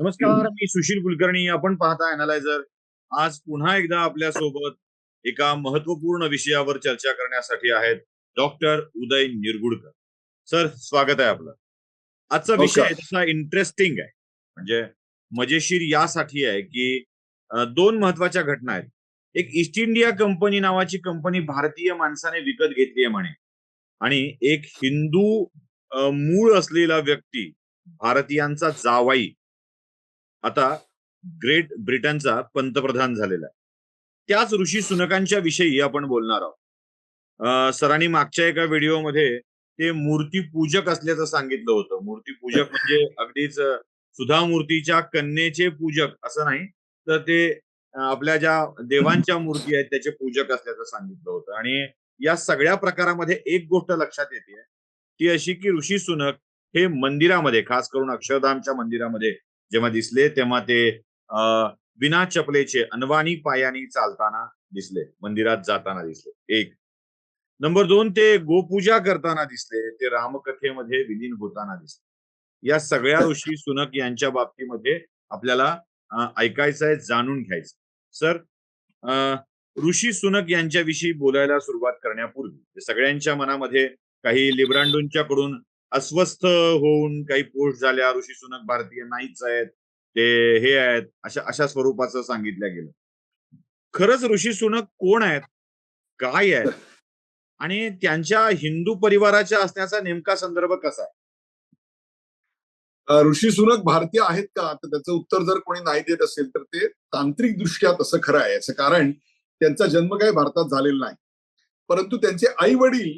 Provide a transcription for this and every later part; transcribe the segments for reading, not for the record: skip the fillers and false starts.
नमस्कार, मी सुशील कुलकर्णी. आपण पाहता अॅनालायझर. आज पुन्हा एकदा आपल्या सोबत एका महत्वपूर्ण विषयावर चर्चा करण्यासाठी आहेत डॉक्टर उदय निरगुडकर. सर, स्वागत आहे आपलं. आजचा विषय नमस्कार. तसा इंटरेस्टिंग आहे, म्हणजे मजेशीर यासाठी आहे की दोन महत्वाच्या घटना आहेत. एक ईस्ट इंडिया कंपनी नावाची कंपनी भारतीय माणसाने विकत घेतली आहे म्हणे, आणि एक हिंदू मूळ असलेला व्यक्ती, भारतीयांचा जावाई, आता ग्रेट ब्रिटनचा पंतप्रधान झालेला आहे. त्याच ऋषी सुनकांच्या विषयी आपण बोलणार आहोत. सरांनी मागच्या एका व्हिडिओमध्ये ते मूर्तीपूजक असल्याचं सांगितलं होतं. मूर्तीपूजक म्हणजे अगदीच सुधा मूर्तीच्या कन्येचे पूजक असं नाही, तर ते आपल्या ज्या देवांच्या मूर्ती आहेत त्याचे पूजक असल्याचं सांगितलं होतं. आणि या सगळ्या प्रकारामध्ये एक गोष्ट लक्षात येते, ती अशी की ऋषी सुनक हे मंदिरामध्ये, खास करून अक्षरधामच्या मंदिरामध्ये जेव्हा दिसले, तेव्हा ते बिना चपलेचे अनवाणी पायानी चालताना दिसले, मंदिरात जाताना दिसले. एक नंबर 2, ते गोपूजा करताना दिसले, ते रामकथेमध्ये विलीन होताना दिसले. या सगळ्या ऋषी सुनक यांच्या बाबतीमध्ये आपल्याला ऐकायचं आहे, जाणून घ्यायचं. सर, ऋषी सुनक यांच्याविषयी बोलायला सुरुवात करण्यापूर्वी सगळ्यांच्या मनामध्ये काही लिब्रांडोंच्याकडून अस्वस्थ होऊन काही पोस्ट झाल्या, ऋषी सुनक भारतीय नाहीच आहेत, ते हे आहेत, अशा अशा स्वरूपाचं सांगितलं गेलं. खरंच ऋषी सुनक कोण आहेत, काय आहेत, आणि त्यांच्या हिंदू परिवाराच्या असण्याचा नेमका संदर्भ कसा आहे? ऋषी सुनक भारतीय आहेत का, तर त्याचं उत्तर जर कोणी नाही देत असेल तर ते तांत्रिक दृष्ट्या तसं खरं आहे. याचं कारण त्यांचा जन्म काही भारतात झालेला नाही, परंतु त्यांचे आई वडील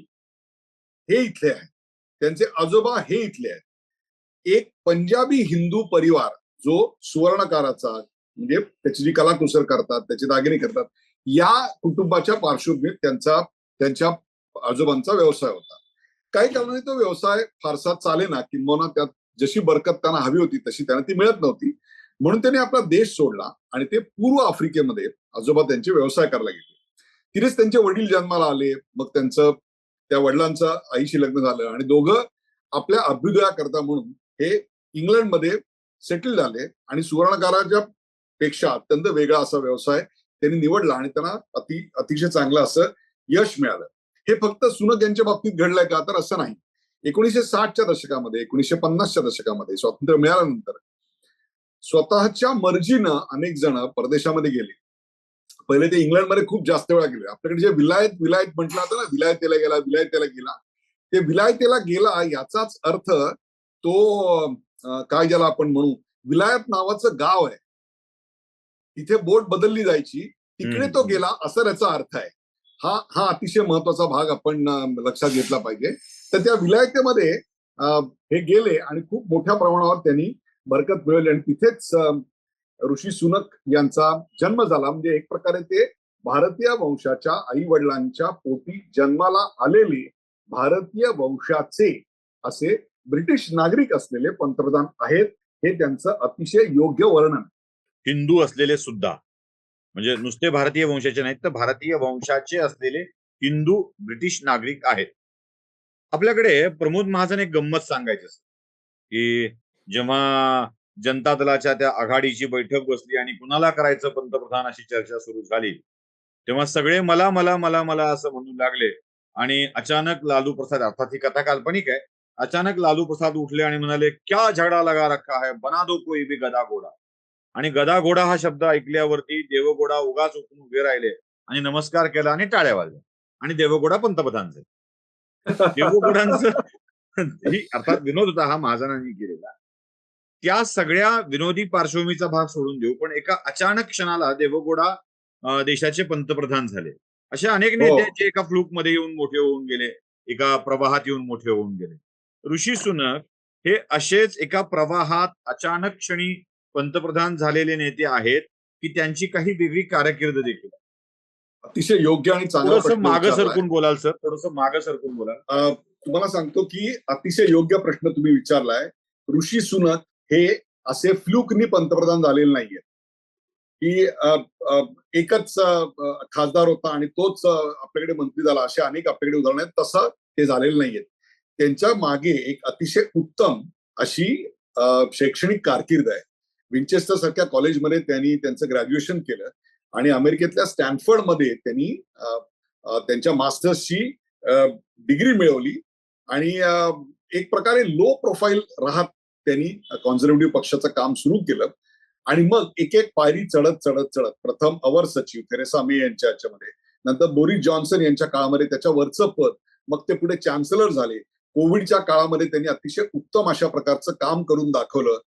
हे इथले आहेत, त्यांचे आजोबा हे इथले आहेत. एक पंजाबी हिंदू परिवार जो सुवर्णकाराचा, म्हणजे त्याची जी कलाकुसर करतात, त्याचे दागिने करतात, या कुटुंबाच्या पार्श्वभूमीत त्यांच्या आजोबांचा व्यवसाय होता. काही कारणाने तो व्यवसाय फारसा चालेना, किंवा त्यात जशी बरकत त्यांना हवी होती तशी त्यांना ती मिळत नव्हती. म्हणून त्यांनी आपला देश सोडला आणि ते पूर्व आफ्रिकेमध्ये आजोबा त्यांचे व्यवसाय करायला गेले. तिथेच त्यांचे वडील जन्माला आले. मग त्या वडिलांचं आईशी लग्न झालं आणि दोघं आपल्या अभ्युदयाकरता म्हणून हे इंग्लंडमध्ये सेटल झाले आणि सुवर्णकाराच्या पेक्षा अत्यंत वेगळा असा व्यवसाय त्यांनी निवडला आणि त्यांना अतिशय चांगलं असं यश मिळालं. हे फक्त सुनक यांच्या बाबतीत घडलंय का, तर असं नाही. 1960च्या दशकामध्ये, 1950च्या दशकामध्ये स्वातंत्र्य मिळाल्यानंतर स्वतःच्या मर्जीनं अनेक जण परदेशामध्ये गेले. पहिले ते इंग्लंडमध्ये खूप जास्त वेळा गेले. आपल्याकडे जे विलायत म्हटलं जातं ना, विलायतेला गेला, ते विलायतेला गेला याचाच अर्थ तो काय ज्याला आपण म्हणू, विलायत नावाचं गाव आहे, तिथे बोट बदलली जायची, तिकडे तो गेला, असा त्याचा अर्थ आहे. हा अतिशय महत्वाचा भाग आपण लक्षात घेतला पाहिजे. तर त्या विलायतेमध्ये हे गेले आणि खूप मोठ्या प्रमाणावर त्यांनी बरकत मिळवली आणि तिथेच ऋषी सुनक यांचा जन्म झाला. म्हणजे एक प्रकारे ते भारतीय वंशाच्या आई वडिलांच्या पोटी जन्माला आलेले भारतीय वंशाचे असे ब्रिटिश नागरिक असलेले पंतप्रधान आहेत. हे त्यांचं अतिशय योग्य वर्णन. हिंदू असलेले सुद्धा, म्हणजे नुसते भारतीय वंशाचे नाहीत, तर भारतीय वंशाचे असलेले हिंदू ब्रिटिश नागरिक आहेत. आपल्याकडे प्रमोद महाजन एक गंमत सांगायचे की जेव्हा जनता दलाच्या त्या आघाडीची बैठक बसली आणि कुणाला करायचं पंतप्रधान अशी चर्चा सुरू झाली, तेव्हा सगळे मला मला मला मला असं म्हणू लागले. आणि अचानक लालू प्रसाद, अर्थात ही कथा काल्पनिक आहे, अचानक लालू प्रसाद उठले आणि म्हणाले, क्या झगडा लगा रखा है, बना दो कोई भी गदा घोडा. आणि गदा घोडा हा शब्द ऐकल्यावरती देवगौडा उगाच उठून उभे राहिले आणि नमस्कार केला आणि टाळ्या वाजल्या, आणि देवगौडा पंतप्रधान झाले. देवगौडांचं ही अर्थात विनोद होता हा महाजनांनी केलेला. त्या सगळ्या विनोदी पार्श्वभूमीचा भाग सोडून देऊ, पण एका अचानक क्षणाला देवगौडा देशाचे पंतप्रधान झाले. अशा अनेक नेते जे एका फ्लूक मध्ये येऊन मोठे होऊन गेले, एका प्रवाहात येऊन मोठे होऊन गेले. ऋषी सुनक हे असेच एका प्रवाहात अचानक क्षणी पंतप्रधान झालेले नेते आहेत की त्यांची काही वेगळी कारकीर्द देखील. अतिशय योग्य आणि चांगला थोडंसं मागे सरकून बोलाल सर, थोडंसं मागे सरकून बोलाल. तुम्हाला सांगतो की अतिशय योग्य प्रश्न तुम्ही विचारलाय. ऋषी सुनक हे असे फ्लूकनी पंतप्रधान झालेले नाहीये की एकच खासदार होता आणि तोच आपल्याकडे मंत्री झाला, असे अनेक आपल्याकडे उदाहरण आहेत. तसं ते झालेलं नाहीये. त्यांच्या मागे एक अतिशय उत्तम अशी शैक्षणिक कारकीर्द आहे. विंचेस्टर सारख्या कॉलेजमध्ये त्यांनी त्यांचं ग्रॅज्युएशन केलं आणि अमेरिकेतल्या स्टॅनफर्डमध्ये त्यांनी त्यांच्या मास्टर्सची डिग्री मिळवली आणि एक प्रकारे लो प्रोफाईल राहत त्यांनी कॉन्झर्वेटिव्ह पक्षाचं काम सुरू केलं आणि मग एक एक पायरी चढत चढत चढत प्रथम अवर सचिव थेरेसा मे यांच्या याच्यामध्ये, नंतर बोरिस जॉन्सन यांच्या काळामध्ये त्याच्या वरचं पद, मग ते पुढे चॅन्सलर झाले. कोविडच्या काळामध्ये त्यांनी अतिशय उत्तम अशा प्रकारचं काम करून दाखवलं.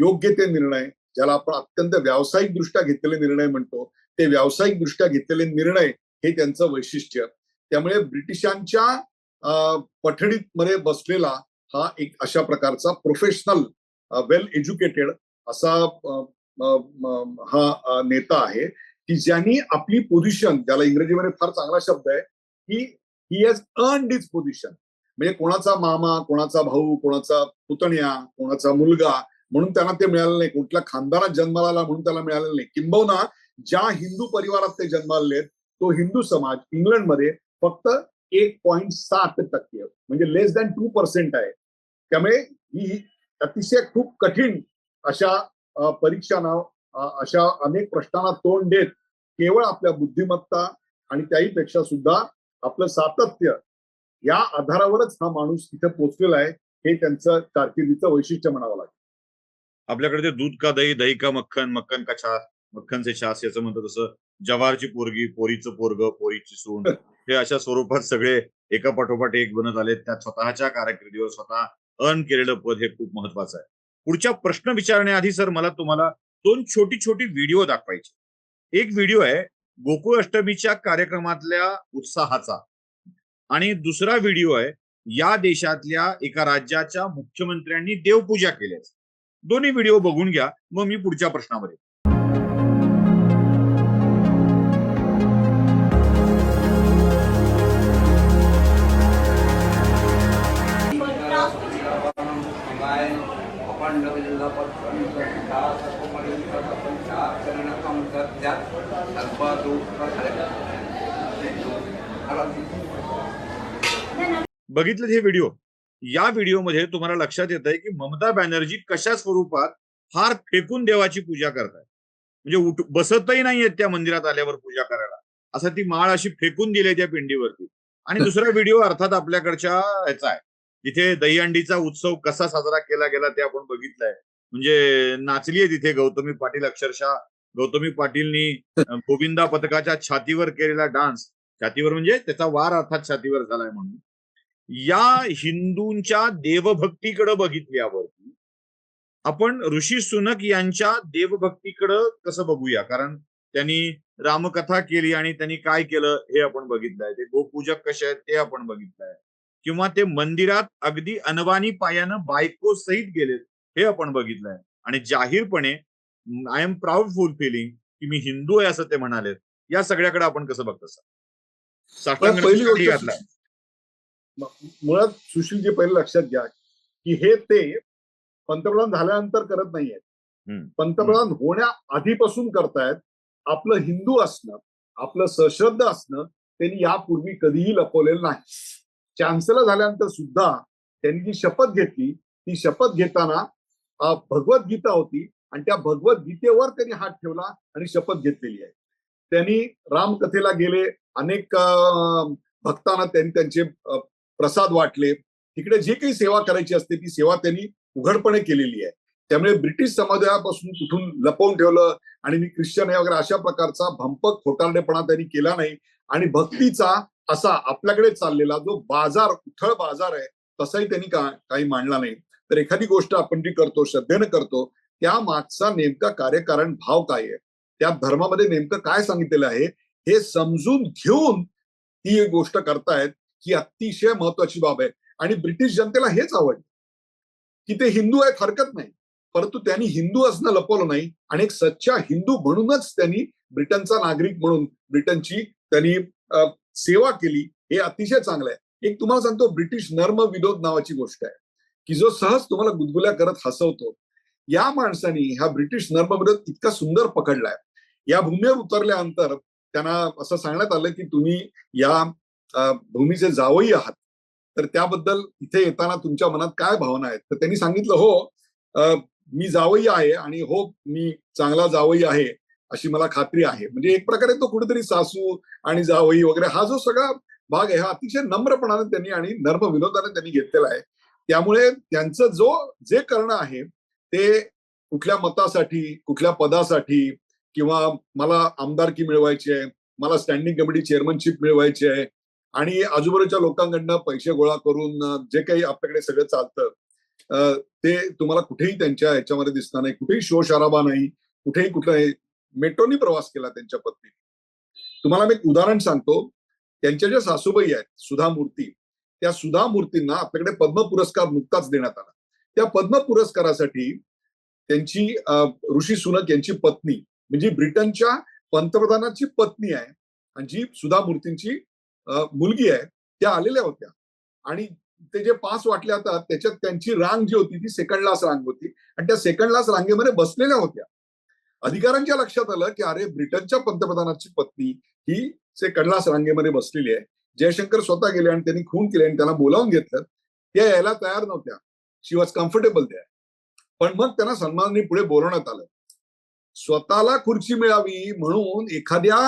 योग्य ते निर्णय, ज्याला आपण अत्यंत व्यावसायिक दृष्ट्या घेतलेले निर्णय म्हणतो, ते व्यावसायिक दृष्ट्या घेतलेले निर्णय हे त्यांचं वैशिष्ट्य. त्यामुळे ब्रिटिशांच्या पठडीमध्ये बसलेला हा एक अशा प्रकारचा प्रोफेशनल वेल एज्युकेटेड असा हा नेता आहे की ज्यांनी आपली पोझिशन, ज्याला इंग्रजीमध्ये फार चांगला शब्द आहे की he has earned his position. म्हणजे कोणाचा मामा, कोणाचा भाऊ, कोणाचा पुतण्या, कोणाचा मुलगा म्हणून त्यांना ते मिळालं नाही, कुठल्या खानदानात जन्माला आला म्हणून त्याला मिळालेलं नाही. किंबहुना ज्या हिंदू परिवारात ते जन्माले तो हिंदू समाज इंग्लंडमध्ये फक्त 1.7% म्हणजे लेस दॅन 2% आहे. त्यामुळे ही अतिशय खूप कठीण अशा परीक्षांना, अशा अनेक प्रश्नांना तोंड देत केवळ आपल्या बुद्धिमत्ता आणि त्याहीपेक्षा सुद्धा आपलं सातत्य या आधारावरच हा माणूस तिथे पोहोचलेला आहे. हे त्यांचं कारकिर्दीचं वैशिष्ट्य म्हणावं लागेल. आपल्याकडे ते दूध का दही, दही का मक्खन, मक्खन का छास, मक्खन से छास याचं म्हणतो तसं जवारची पोरगी, पोरीचं पोरग, पोरीची सून, हे अशा स्वरूपात सगळे एका पाठोपाठ एक बनत आले. त्यात स्वतःच्या कारकिर्दीवर स्वतः अर्न केलेलं पद हे खूप महत्वाचं आहे. पुढच्या प्रश्न विचारण्याआधी सर मला तुम्हाला 2 छोटी छोटी व्हिडिओ दाखवायचे. एक व्हिडिओ आहे गोकुळ अष्टमीच्या कार्यक्रमातल्या उत्साहाचा आणि दुसरा व्हिडिओ आहे या देशातल्या एका राज्याच्या मुख्यमंत्र्यांनी देवपूजा केल्याची. दोन्ही व्हिडिओ बघून घ्या, मग मी पुढच्या प्रश्नामध्ये. बघितलं हे व्हिडिओ. या व्हिडिओमध्ये तुम्हाला लक्षात येत आहे की ममता बॅनर्जी कशा स्वरूपात हार फेकून देवाची पूजा करताय. म्हणजे बसतही नाहीयेत त्या मंदिरात आल्यावर पूजा करायला, असं ती माळ अशी फेकून दिली त्या पिंडीवरती. आणि दुसरा व्हिडिओ अर्थात आपल्याकडच्या ह्याचा आहे, जिथे दहीहंडीचा उत्सव कसा साजरा केला गेला ते आपण बघितलंय. म्हणजे नाचलीये तिथे गौतमी पाटील, अक्षरशः गौतमी पाटीलनी गोविंदा पथकाच्या छातीवर केलेला डान्स, छातीवर म्हणजे त्याचा वार अर्थात छातीवर झालाय म्हणून. या हिंदूंच्या देवभक्तीकडे बघितल्यावरती आपण ऋषी सुनक यांच्या देवभक्तीकडे कसं बघूया, कारण त्यांनी रामकथा केली आणि त्यांनी काय केलं हे आपण बघितलंय. ते गोपूजक कसे आहेत ते आपण बघितलंय, किंवा ते मंदिरात अगदी अनवाणी पायानं बायको सहित गेलेत हे आपण बघितलंय. आणि जाहीरपणे आय एम प्राऊड फीलिंग की मी हिंदू आहे असं ते म्हणाले. या सगळ्याकडे आपण कसं बघतो सर? साष्टांग पहिली नमस्कार गोष्ट घातला. मुळात सुशीलजी पहिले लक्षात घ्या की हे ते पंतप्रधान झाल्यानंतर करत नाहीयेत, पंतप्रधान होण्या आधीपासून करतायत. आपलं हिंदू असणं, आपलं सश्रद्ध असणं त्यांनी यापूर्वी कधीही लपवलेलं नाही. चॅन्सलर झाल्यानंतर सुद्धा त्यांनी जी शपथ घेतली, ती शपथ घेताना भगवद्गीता होती आणि त्या भगवद्गीतेवर त्यांनी हात ठेवला आणि शपथ घेतलेली आहे. त्यांनी रामकथेला गेले, अनेक भक्तांना त्यांनी त्यांचे प्रसाद वाटले, तिकडे जे काही सेवा करायची असते ती सेवा त्यांनी उघडपणे केलेली आहे. त्यामुळे ब्रिटिश समुदायापासून कुठून लपवून ठेवलं आणि मी ख्रिश्चन आहे वगैरे अशा प्रकारचा भंपक खोटारडेपणा त्यांनी केला नाही. आणि भक्तीचा असा आपल्याकडे चाललेला जो बाजार, उथळ बाजार आहे, तसाही त्यांनी काही मांडला नाही. तर एखादी गोष्ट आपण जी करतो, श्रद्धेनं करतो, त्या मागचा नेमका कार्यकारण भाव काय आहे, त्या धर्मामध्ये नेमकं काय सांगितलेलं आहे हे समजून घेऊन ती गोष्ट करतायत ही अतिशय महत्वाची बाब आहे. आणि ब्रिटिश जनतेला हेच आवडलं की ते हिंदू आहेत, हरकत नाही, परंतु त्यांनी हिंदू असणं लपवलं नाही आणि एक सच्चा हिंदू म्हणूनच त्यांनी ब्रिटनचा नागरिक म्हणून ब्रिटनची त्यांनी सेवा केली. हे अतिशय चांगलं आहे. एक तुम्हाला सांगतो, ब्रिटिश नर्म विनोद नावाची गोष्ट आहे की जो सहज तुम्हाला गुदगुल्या करत हसवतो. या माणसाने हा ब्रिटिश नर्म विनोद इतका सुंदर पकडलाय. या भूमीवर उतरल्यानंतर त्यांना असं सांगण्यात आलं की तुम्ही या भूमीचे जावई आहात, तर त्याबद्दल इथे येताना तुमच्या मनात काय भावना आहेत. तर त्यांनी सांगितलं, हो, मी जावई आहे आणि हो मी चांगला जावई आहे अशी मला खात्री आहे. म्हणजे एक प्रकारे तो कुठेतरी सासू आणि जावई वगैरे हा जो सगळा भाग आहे हा अतिशय नम्रपणाने त्यांनी आणि नर्म विनोदाने त्यांनी घेतलेला आहे. त्यामुळे त्यांचं जे करणं आहे ते कुठल्या मतासाठी, कुठल्या पदासाठी किंवा मला आमदारकी मिळवायची आहे, मला स्टँडिंग कमिटी चेअरमनशिप मिळवायची आहे आणि आजूबाजूच्या लोकांकडनं पैसे गोळा करून जे काही आपल्याकडे सगळं चालतं ते तुम्हाला कुठेही त्यांच्या ह्याच्यामध्ये दिसणार नाही. कुठेही शोरशराबा नाही, कुठेही कुठलाही मेट्रोनी प्रवास केला त्यांच्या पत्नी. तुम्हाला मी एक उदाहरण सांगतो. त्यांच्या ज्या सासूबाई आहेत सुधा मूर्ती, त्या सुधा मूर्तींना आपल्याकडे पद्म पुरस्कार नुकताच देण्यात आला. त्या पद्म पुरस्कारासाठी त्यांची ऋषी सुनक यांची पत्नी म्हणजे ब्रिटनच्या पंतप्रधानाची पत्नी आहे आणि जी सुधा मूर्तींची मुलगी आहे त्या आलेल्या होत्या आणि ते जे पास वाटले जातात त्याच्यात त्यांची रांग जी होती ती सेकंड क्लास रांग होती आणि त्या सेकंड क्लास रांगेमध्ये बसलेल्या होत्या. अधिकाऱ्यांच्या लक्षात आलं की अरे ब्रिटनच्या पंतप्रधानाची पत्नी ही सेकंड क्लास रांगेमध्ये बसलेली आहे. जयशंकर स्वतः गेले आणि त्यांनी खून केले आणि त्यांना बोलावून घेतलं. त्या यायला तयार नव्हत्या. शी वॉज कम्फर्टेबल त्या. पण मग त्यांना सन्मानाने पुढे बोलवण्यात आलं. स्वतःला खुर्ची मिळावी म्हणून एखाद्या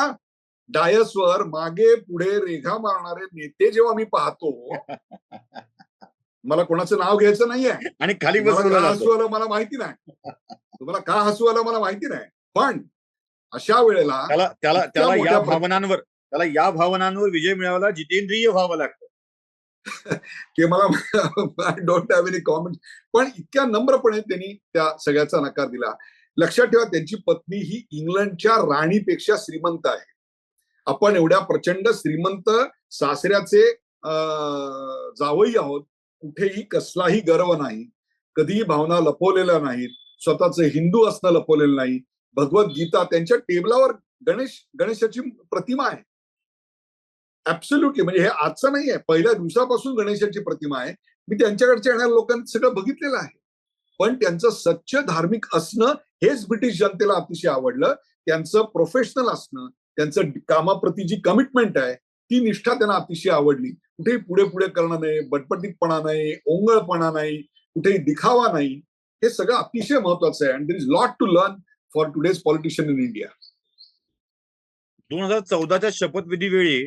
डायसवर मागे पुढे रेघा मारणारे नेते जेव्हा मी पाहतो मला कोणाचं नाव घ्यायचं नाहीये आणि खाली मला बसवलं का जातं. हसू आलं मला माहिती नाही. तुम्हाला का हसू आलं मला माहिती नाही. पण अशा वेळेला त्याला त्याला इतक्या त्याला मोठ्या या भावनांवर विजय मिळवला जितेंद्रिय व्हावं लागतं. की मला I don't have any comment. पण इतक्या नम्रपणे त्यांनी त्या सगळ्याचा नकार दिला. लक्षात ठेवा त्यांची पत्नी ही इंग्लंडच्या राणीपेक्षा श्रीमंत आहे. आपण एवढ्या प्रचंड श्रीमंत सासऱ्याचे जावई आहोत. कुठेही कसलाही गर्व नाही, कधीही भावना लपवलेल्या नाहीत, स्वतःच हिंदू असणं लपवलेलं नाही. भगवद्गीता त्यांच्या टेबलावर गणेशाची प्रतिमा आहे. ऍब्सोल्युटली म्हणजे हे आजचं नाही आहे, पहिल्या दिवसापासून गणेशाची प्रतिमा आहे. मी त्यांच्याकडच्या येणाऱ्या लोकांनी सगळं बघितलेलं आहे. पण त्यांचं सच्च धार्मिक असणं हेच ब्रिटिश जनतेला अतिशय आवडलं. त्यांचं प्रोफेशनल असणं, त्यांचं कामाप्रती जी कमिटमेंट आहे ती निष्ठा त्यांना अतिशय आवडली. कुठेही पुढे पुढे करणं नाही, बटपटीतपणा नाही, ओंगळपणा नाही, कुठेही दिखावा नाही. हे सगळं अतिशय महत्वाचं आहे. And there is lot to learn for today's politician in India. 2014च्या शपथविधी वेळी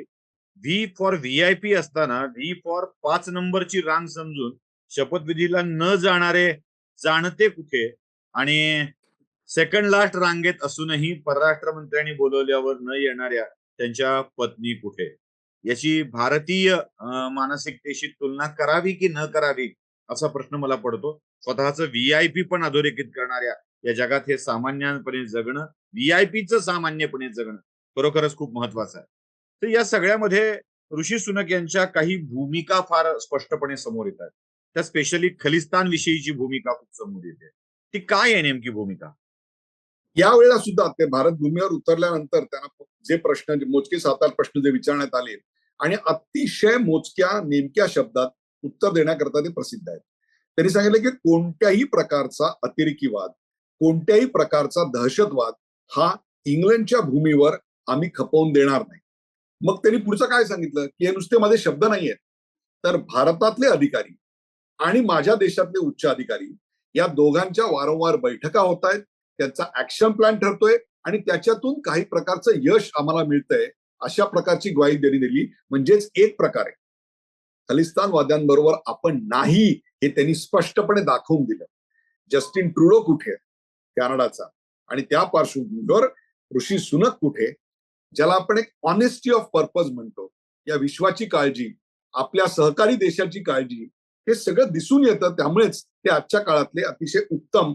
व्ही फॉर व्हीआयपी असताना व्ही फॉर 5 नंबरची रांग समजून शपथविधीला न जाणारे जाणते कुठे आणि सेकंड लास्ट रांगेत असूनही परराष्ट्र मंत्र्यांनी बोलवल्यावर न येणाऱ्या त्यांच्या पत्नी कुठे, याची भारतीय मानसिकतेशी तुलना करावी की न करावी असा प्रश्न मला पडतो. स्वतःचं व्हीआयपी पण अधोरेखित करणाऱ्या या जगात हे सामान्यपणे जगणं, व्हीआयपीचं सामान्यपणे जगणं खरोखरच खूप महत्वाचं आहे. तर या सगळ्यामध्ये ऋषी सुनक यांच्या काही भूमिका फार स्पष्टपणे समोर येतात. त्या स्पेशली खलिस्तान विषयीची भूमिका खूप समोर येते. ती काय आहे नेमकी भूमिका? यावेळेला सुद्धा ते भारत भूमीवर उतरल्यानंतर त्यांना जे प्रश्न मोजके 7-8 प्रश्न जे विचारण्यात आले आणि अतिशय मोजक्या नेमक्या शब्दात उत्तर देण्याकरता ते प्रसिद्ध आहेत. त्यांनी सांगितलं की कोणत्याही प्रकारचा अतिरेकीवाद, कोणत्याही प्रकारचा दहशतवाद हा इंग्लंडच्या भूमीवर आम्ही खपवून देणार नाही. मग त्यांनी पुढचं काय सांगितलं की हे नुसते माझे शब्द नाहीयेत, तर भारतातले अधिकारी आणि माझ्या देशातले उच्च अधिकारी या दोघांच्या वारंवार बैठका होत आहेत. त्यांचा ऍक्शन प्लॅन ठरतोय आणि त्याच्यातून काही प्रकारचं यश आम्हाला मिळतंय अशा प्रकारची ग्वाही त्यांनी दिली. म्हणजेच एक प्रकारे खलिस्तानवाद्यांबरोबर आपण नाही हे त्यांनी स्पष्टपणे दाखवून दिलं. जस्टिन ट्रुडो कुठे, कॅनडाचा, आणि त्या पार्श्वभूमीवर ऋषी सुनक कुठे, ज्याला आपण एक ऑनेस्टी ऑफ पर्पज म्हणतो, या विश्वाची काळजी, आपल्या सहकारी देशाची काळजी, हे सगळं दिसून येतं. त्यामुळेच ते आजच्या काळातले अतिशय उत्तम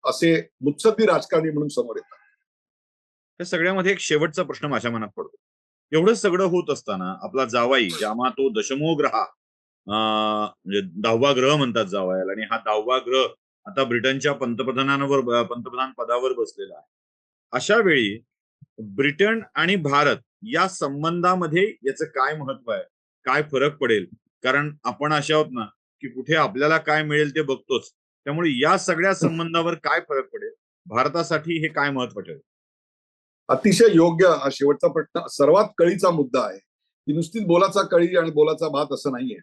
असे मुत्सद्दी राजकारणी म्हणून समोर येतात. त्या सगळ्यामध्ये एक शेवटचा प्रश्न माझ्या मनात पडतो. एवढं सगळं होत असताना आपला जावाई, ज्यामा तो दशमो ग्रह म्हणजे 10वा ग्रह म्हणतात जावयाला, आणि हा 10वा ग्रह आता ब्रिटनच्या पंतप्रधान पदावर बसलेला आहे. अशा वेळी ब्रिटन आणि भारत या संबंधामध्ये याचं काय महत्व आहे, काय फरक पडेल? कारण आपण अशा आहोत ना की कुठे आपल्याला काय मिळेल ते बघतोच. त्यामुळे या सगळ्या संबंधावर काय फरक पडेल, भारतासाठी हे काय महत्व ठरेल? अतिशय योग्य हा शेवटचा प्रश्न सर्वात कळीचा मुद्दा आहे. की नुसतीच बोलाचा कळी आणि बोलाचा भात असं नाहीये.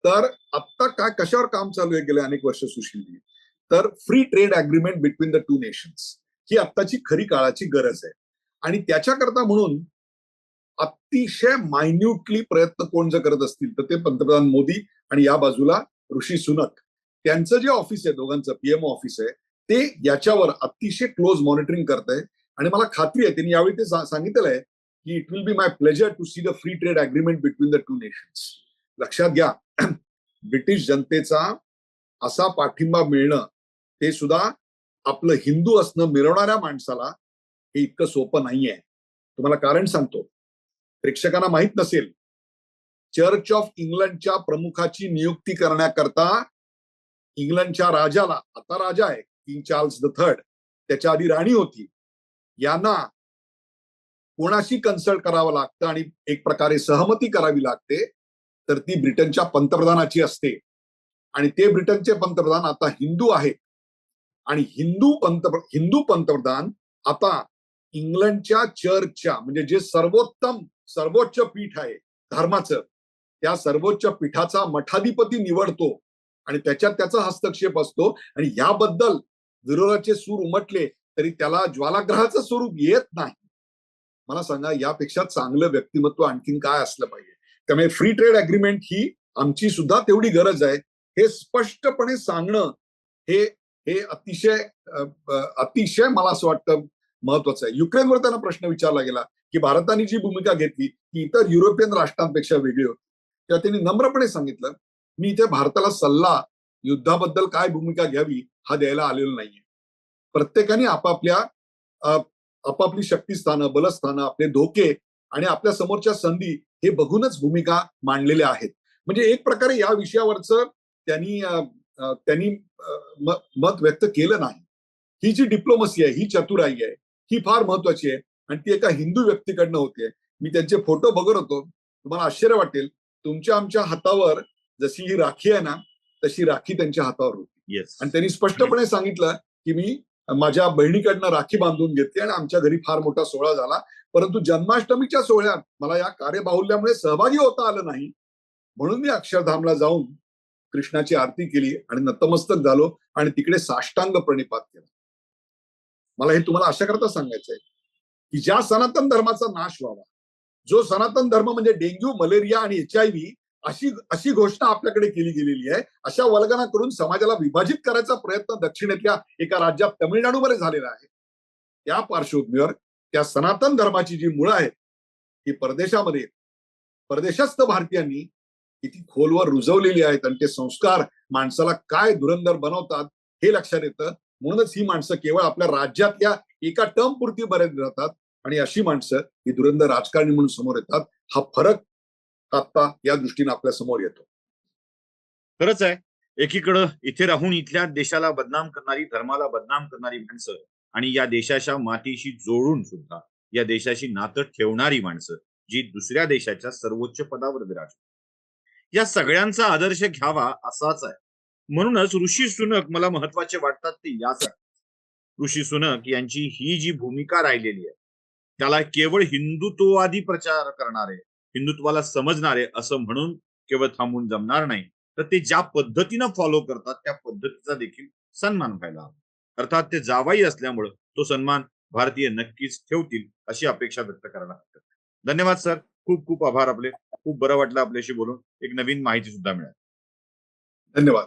तर आत्ता काय कशावर काम चालू आहे गेले अनेक वर्ष सुशीलजी, तर free trade agreement between the two nations ही आत्ताची खरी काळाची गरज आहे. आणि त्याच्याकरता म्हणून अतिशय मायन्यूटली प्रयत्न कोण जर करत असतील तर ते पंतप्रधान मोदी आणि या बाजूला ऋषी सुनक त्यांचं जे ऑफिस आहे, दोघांचं पीएमओ ऑफिस आहे, ते याच्यावर अतिशय क्लोज मॉनिटरिंग करत आहे. आणि मला खात्री आहे त्यांनी यावेळी ते सांगितलेलं आहे की it will be my pleasure to see the free trade agreement between the two nations. लक्षात घ्या, ब्रिटिश जनतेचा असा पाठिंबा मिळणं ते सुद्धा आपलं हिंदू असणं मिरवणाऱ्या माणसाला हे इतकं सोपं नाहीये. तुम्हाला कारण सांगतो, प्रेक्षकांना माहित नसेल, चर्च ऑफ इंग्लंडच्या प्रमुखाची नियुक्ती करण्याकरता इंग्लंडच्या राजाला, आता राजा आहे किंग चार्ल्स द थर्ड, त्याच्या आधी राणी होती, यांना कोणाशी कन्सल्ट करावं लागतं आणि एक प्रकारे सहमती करावी लागते, तर ती ब्रिटनच्या पंतप्रधानाची असते. आणि ते ब्रिटनचे पंतप्रधान आता हिंदू आहेत. आणि हिंदू पंतप्रधान आता इंग्लंडच्या चर्चच्या, म्हणजे जे सर्वोच्च पीठ आहे धर्माचं, त्या सर्वोच्च पीठाचा मठाधिपती निवडतो आणि त्याच्यात त्याचा हस्तक्षेप असतो. आणि याबद्दल विरोधाचे सूर उमटले तरी त्याला ज्वालाग्रहाचं स्वरूप येत नाही. मला सांगा, यापेक्षा चांगलं व्यक्तिमत्व आणखीन काय असलं पाहिजे. त्यामुळे फ्री ट्रेड अग्रीमेंट ही आमची सुद्धा तेवढी गरज आहे हे स्पष्टपणे सांगणं हे हे अतिशय मला असं वाटतं महत्वाचं आहे. युक्रेनवर त्यांना प्रश्न विचारला गेला की भारताने जी भूमिका घेतली ती इतर युरोपियन राष्ट्रांपेक्षा वेगळी होती. तेव्हा त्यांनी नम्रपणे सांगितलं, मी इथे भारताला सल्ला युद्धाबद्दल काय भूमिका घ्यावी हा द्यायला आलेलो नाहीये. प्रत्येकाने आपापली शक्तीस्थानं, बलस्थानं, आपले धोके आणि आपल्या समोरच्या संधी हे बघूनच भूमिका मांडलेल्या आहेत. म्हणजे एक प्रकारे या विषयावरचं त्यांनी मत व्यक्त केलं नाही. ही जी डिप्लोमसी आहे, ही चतुराई आहे, ही फार महत्वाची आहे. आणि ती एका हिंदू व्यक्तीकडनं होते. मी त्यांचे फोटो बघत होतो, तुम्हाला आश्चर्य वाटेल, तुमच्या आमच्या हातावर जशी ही राखी आहे ना, तशी राखी त्यांच्या हातावर होती. आणि त्यांनी स्पष्टपणे सांगितलं की मी माझ्या बहिणीकडनं राखी बांधून घेतली आणि आमच्या घरी फार मोठा सोहळा झाला, परंतु जन्माष्टमीच्या सोहळ्यात मला या कार्यबाहुल्यामुळे सहभागी होता आलं नाही, म्हणून मी अक्षरधामला जाऊन कृष्णाची आरती केली आणि नतमस्तक झालो आणि तिकडे साष्टांग प्रणिपात केला. मला हे तुम्हाला अशा करता सांगायचंय की ज्या सनातन धर्माचा नाश व्हावा, जो सनातन धर्म म्हणजे डेंग्यू, मलेरिया आणि HIV अशी घोषणा आपल्याकडे केली गेलेली आहे, अशा वल्गना करून समाजाला विभाजित करायचा प्रयत्न दक्षिणेतल्या एका राज्यात तमिळनाडूमध्ये झालेला आहे. त्या पार्श्वभूमीवर त्या सनातन धर्माची जी मुळं आहेत ती परदेशस्थ भारतीयांनी किती खोलवर रुजवलेली आहेत आणि ते संस्कार माणसाला काय धुरंधर बनवतात हे लक्षात येतं. म्हणूनच ही माणसं केवळ आपल्या राज्यातल्या एका टर्म पुरती बरेच राहतात आणि अशी माणसं ही धुरंधर राजकारणी म्हणून समोर येतात. हा फरक आता या दृष्टीने आपल्या समोर येतो. खरंच आहे, एकीकडं इथे राहून इथल्या देशाला बदनाम करणारी, धर्माला बदनाम करणारी माणसं आणि या देशाच्या मातीशी जोडून सुद्धा या देशाशी नातं ठेवणारी माणसं जी दुसऱ्या देशाच्या सर्वोच्च पदावर विराजतात, या सगळ्यांचा आदर्श घ्यावा असाच आहे. म्हणूनच ऋषी सुनक मला महत्वाचे वाटतात ते यासाठी. ऋषी सुनक यांची ही जी भूमिका राहिलेली आहे, त्याला केवळ हिंदुत्ववादी प्रचार करणारे, हिंदुत्वाला समजणारे असं म्हणून केवळ थांबून जमणार नाही, तर ते ज्या पद्धतीनं फॉलो करतात त्या पद्धतीचा देखील सन्मान व्हायला हवा. अर्थात ते जावाई असल्यामुळे तो सन्मान भारतीय नक्कीच ठेवतील अशी अपेक्षा व्यक्त करायला हरकत नाही. धन्यवाद सर, खूप खूप आभार आपले. खूप बरं वाटलं आपल्याशी बोलून, एक नवीन माहिती सुद्धा मिळाली. धन्यवाद.